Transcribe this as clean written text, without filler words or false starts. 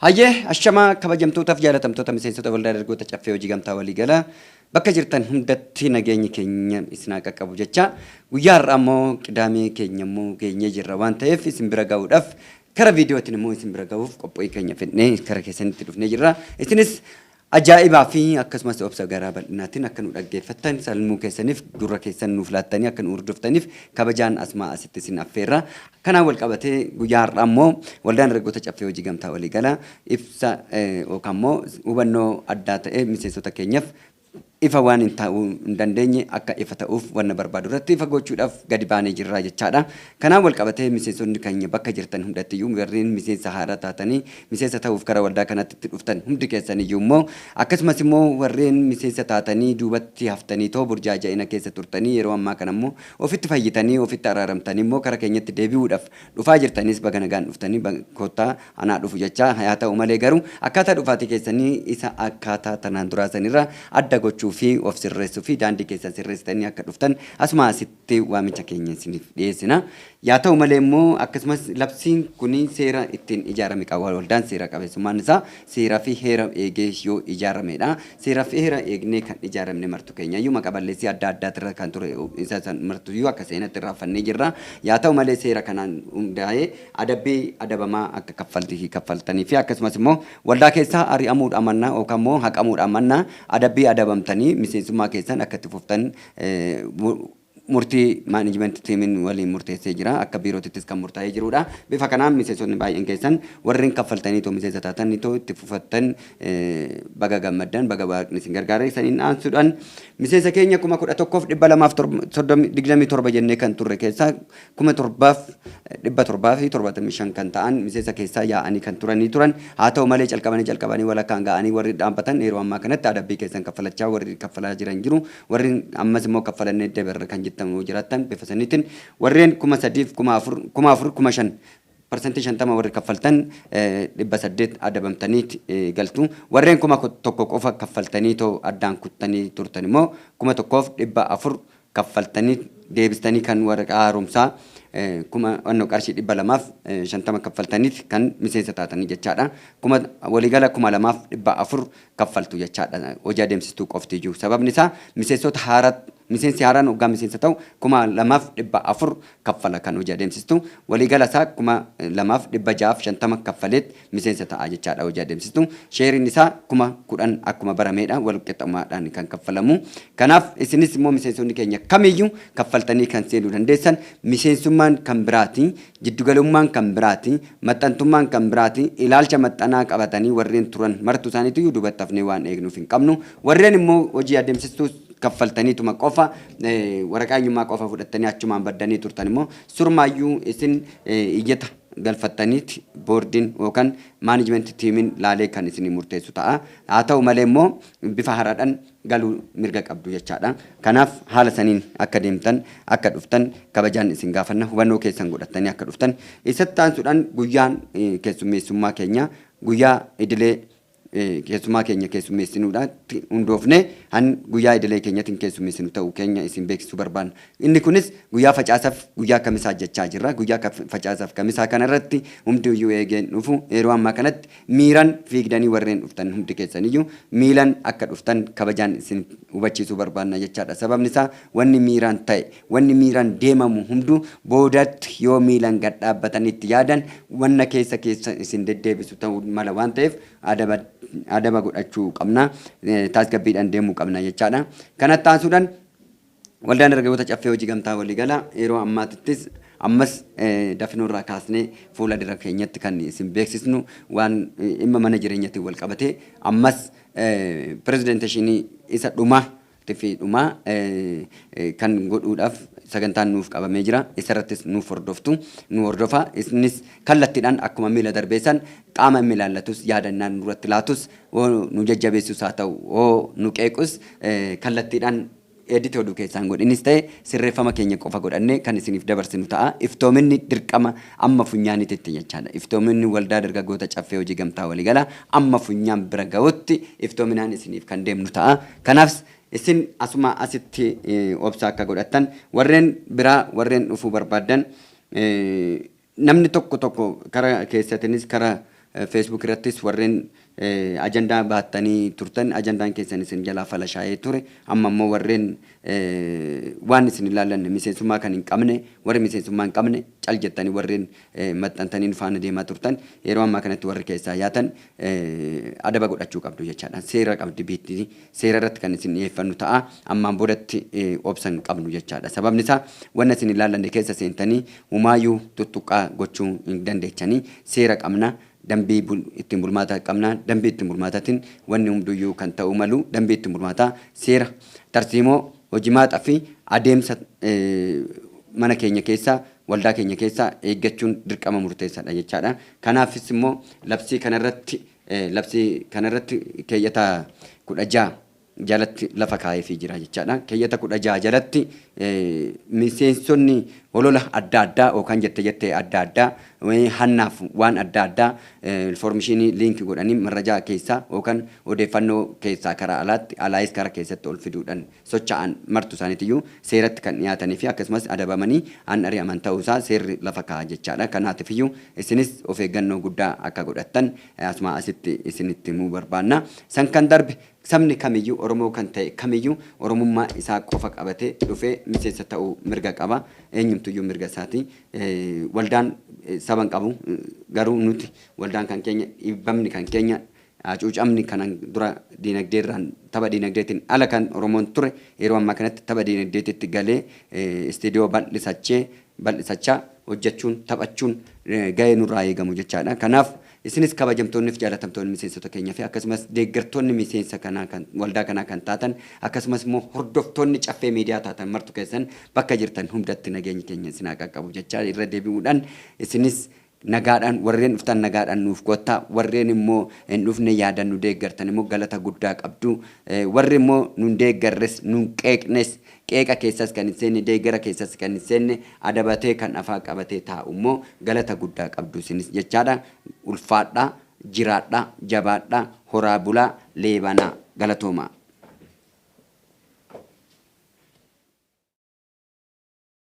Hayyee ashama kabajamtootaaf jaalatamtoota miseensota waldaa dargaggoota caffee hojii gamtaa walii galaa bakka jirtan hundatti nageenyi keenya isin haa qaqqabu jecha guyyaa har'aa immoo qidaamee keenya immoo geenyee jirra waan ta'eef isin bira ga'uudhaaf kara viidiyootiin immoo isin bira ga'uuf qophii keenya fidnee kara keessanitti dhufnee jirra. Isinis ajaa'ibaa fi akkasumas obsa garaa bal'inaatiin akka nu dhaggeeffattan salmuu keessaniif gurra keessan nuuf laattanii akka nu hordoftaniif kabajaan asmaa asitti isin affeerra. Kanaan wal qabatee guyyaa har'aa immoo waldaan dargaggoota caffee hojii gamtaa walii galaa ibsa yookaan immoo hubannoo addaa ta'e miseensota keenyaaf ifa waan hin dandeenye akka ifa ta'uuf wanna barbaadu irratti ifa gochuudhaaf gadi baanee jirra jechaadha. Kanaan wal qabatee miseensonni keenya bakka jirtan hundattiyyuu warreen miseensa haaraa taatanii miseensa ta'uuf kara waldaa kanatti itti dhuftan hundi keessaniyyuu immoo akkasumas immoo warreen miseensa taatanii duubatti haftanii too burjaaja'ina keessa turtanii yeroo ammaa kana immoo ofitti fayyitanii ofitti araaramtanii immoo kara keenyatti deebi'uudhaaf dhufaa jirtanis baga nagaan dhuftanii kottaa anaa dhufu jecha haa ta'u malee garuu akkaataa dhufaatii keessanii isa akkaataa tanaan duraa sanirra adda gochuu fi of sirreessuu fi daandii keessa sirreessitanii akka dhuftan asuma asitti waamicha keenya isiniif dhiyeessina. Yaa ta'u malee immoo akkasumas labsiin kuni seera ittiin ijaarame qaba. Waldaan seera qabeessummaan isaa seeraa fi heera eegee yoo ijaaramedha. Seeraa fi heera eegnee kan ijaaramne martu keenya iyyuu maqaa balleessii adda addaatirra kan ture isa martu iyyuu akka seenatti raafannee jirra. Yaa ta'u malee seera kanaan hundaa'ee adabbii adabamaa akka kaffaltanii fi akkasumas immoo waldaa keessaa ari'amuudhaan mannaa yookaan immoo haqamuudhaan mannaa adabbii adabamtanii miseensummaa keessan akka itti fuftan murtii maanejimenti tiimiin waliin murteessee jira akka biirootittis kan murtaa'ee jirudha. Bifa kanaan miseensonni baay'een keessan warreen kaffaltanii too miseensa taatanii too itti fufattan baga gammaddan baga waaqni isin gargaara isaniin aansuudhaan miseensa keenya 11,227 jennee kan turre keessaa 7,775 kan ta'an miseensa keessaa yaa'anii kan turanii turan haa ta'u malee calqabanii walakkaan ga'anii warri dhaabbatan yeroo ammaa kanatti adabbii keessan kaffalachaa warri kaffalaa jiran jiru warri ammas immoo kaffalannee dabarra kan jettamu jiraatan bifa saniitiin warreen 3,000 4,000 5,000 persentii 50 warri kaffaltan 800 adabamtaniit galtu warreen 1,000 qofa kaffaltanii too addaan kuttanii turtan immoo 1,400 kaffaltanii deebistanii kan waraqaa haaromsaa qarshii 250 kaffaltaniit kan miseensa taatanii jechaadha. Waliigala 2,400 kaffaltu jechaadha. Hojii adeemsistuu qofti iyyuu sababni isaa miseensota miseensi haaraan hoggaa miseensa ta'u 2,400 kaffala kan hojii adeemsistu waliigala isaa 2,650 kaffaleet miseensa ta'a jechaadha hojii adeemsistu sheeriin isaa 10,000 akkuma barameedha wal qixxummaadhaan kan kaffalamu. Kanaaf isinis immoo miseensonni keenya kamiyyuu kaffaltanii kan seenuu dandeessan miseensummaan kan biraati jiddugalummaan kan biraati maxxantummaan kan biraati ilaalcha maxxanaa qabatanii warreen turan martuu isaaniitu duubatti hafnee waan eegnuuf hin qabnu warreen immoo hojii adeemsistuu kaffaltaniituma qofa waraqaa eenyummaa qofa fudhattanii achumaan baddanii turtan immoo surmaayyuu isin iyyata galfattaniiti boordiin yookaan maanejimenti tiimiin laalee kan isin murteessu ta'a. Haa ta'u malee immoo bifa haraadhaan galuu mirga qabdu jechaadha. Kanaaf haala saniin akka deemtan akka dhuftan kabajaan isin gaafanna hubannoo keessan godhattanii akka dhuftan isatti aansuudhaan guyyaan keessummeessummaa keenya guyyaa idilee keessummaa keenya keessummeessinuudhaatti hundoofne han guyyaa idilee keenyatiin keessummeessinu ta'uu keenya isin beeksisuu barbaanna. Inni kunis guyyaa facaasaaf guyyaa kamisaa jechaa jirra. Guyyaa facaasaaf kamisaa kanarratti hundi iyyuu eegeen dhufu yeroo ammaa kanatti miiran fiigdanii warreen dhuftan hundi keessaniyyuu miilan akka dhuftan kabajaan isin hubachiisuu barbaanna jechaadha. Sababni isaa wanni miiraan ta'e wanni miiraan deemamu hunduu boodatti yoo miilan gad dhaabbatanitti yaadan wanna keessa isin deddeebisu ta'uu mala waan ta'eef adaba godhachuu qabna tasgabbiidhaan deemuu qabna jechaadha. Kanatti aansuudhaan waldaan dargaggoota caffee hojii gamtaa walii galaa yeroo ammaatittis ammas dafinoorraa kaasnee fuula dira keenyatti kan isin beeksisnu waan dhimma mana jireenyaatiin wal qabatee ammas pirezidenteeshinii isa dhumaa kan godhuudhaaf sagantaan nuuf qabamee jira. Isarrattis nuuf hordofaa. Isinis kallattiidhaan akkuma miila darbeessan qaama milaallatus yaadannaan duratti laatus nu jajjabeessus haa ta'u nu qeequs kallattiidhaan edit oduu keessaan godhinis ta'e sirreeffama keenya qofa godhannee kan isiniif dabarsinu ta'a. Iftoominni dirqama amma funyaanitti jechaadha. Iftoominni waldaa dargaggoota caffee hojii gamtaa walii galaa amma funyaan bira ga'utti iftoominaan isiniif kan deemnu ta'a. Kanaaf isin asuma asitti obsa akka godhattan warreen biraa warreen dhufuu barbaadan namni tokko kara keessatinis kara Facebook irrattis warreen ajandaa baattanii turtan ajandaan keessan isin jalaa falashaa'ee ture amma immoo warreen waan isin ilaallan miseensummaa kan hin qabne warri miseensummaa hin qabne cal jettanii warreen maxxantanii faana deemaa turtan yeroo ammaa kanatti warri keessaa yaatan adaba godhachuu qabdu jechaadha. Seera qabdi biitti seera irratti kan isin dhiyeeffannu ta'a ammaan boodatti obsan qabnu jechaadha. Sababni isaa wanna isin ilaallanne keessa seentanii humaayyuu tuttuqqaa gochuu hin dandeechanii seera qabna. Dambii ittiin bulmaataa qabna dambii ittiin bulmaataatiin wanni hunduyyuu kan ta'u malu dambii ittiin bulmaataa seera tarsiimoo hojimaataa fi adeemsa mana keenya keessa waldaa keenya keessa eeggachuun dirqama murteessaadha jechaadha. Kanaafis immoo labsii kanarratti keeyyata 16 jalatti lafa kaa'eefii jira jechaadha. Keeyyata 16 jalatti miseensonni holola adda addaa yookaan jettee adda addaa hannaaf waan adda addaa informationii liink godhanii marrajaa keessaa yookaan odeeffannoo keessaa karaa alaatti alaayis karaa keessatti ol fiduudhaan socho'an martu isaaniitiyyuu seeratti kan dhiyaatanii fi akkasumas adabamanii an ari'aman ta'uusaa seerri lafa kaa'a jechaadha. Kanaatifiyyuu isinis of eeggannoo guddaa akka godhattan asuma asitti isinitti himuu barbaanna. San kan darbe sabni kamiyyuu Oromoo kan ta'e kamiyyuu Oromummaa isaa qofa qabatee dhufee miseensa ta'uu mirga qaba. Eenyumtuyyuu mirga isaati. Waldaan saban qabu garuu nuti waldaan kan keenya dhiibbamni kan keenya cuucamni kanan dura diinagdeerraan tapha diinagdeetiin ala kan Oromoon ture yeroo ammaa kanatti tapha diinagdeetitti galee istiidiyoo bal'isachaa hojjechuun taphachuun gahee nurraa eegamu jechaadha. Kanaaf isinis kabajamtoonni fi jaalatamtoonni miseensota keenyaa fi akkasumas deeggartoonni miseensa kanaa kan waldaa kanaa kan taatan akkasumas immoo hordoftoonni caffee miidiyaa taatan martu keessan bakka jirtan hundatti nageenyi keenya isin haa qaqqabu jechaa irra deebi'uudhaan isinis nagaadhaan warreen dhuftan nagaadhaan nuuf goottaa warreen immoo hin dhufne yaadan nu deeggartan immoo galata guddaa qabdu warri immoo nun deeggarres nun qeeqnes qeeqa keessas kan hin seenne deeggara keessas kan hin seenne adabatee kan afaa qabatee taa'u immoo galata guddaa qabdu isinis jechaadha. Ulfaadhaa jiraadhaa jabaadhaa horaa bulaa leebanaa galatoomaa.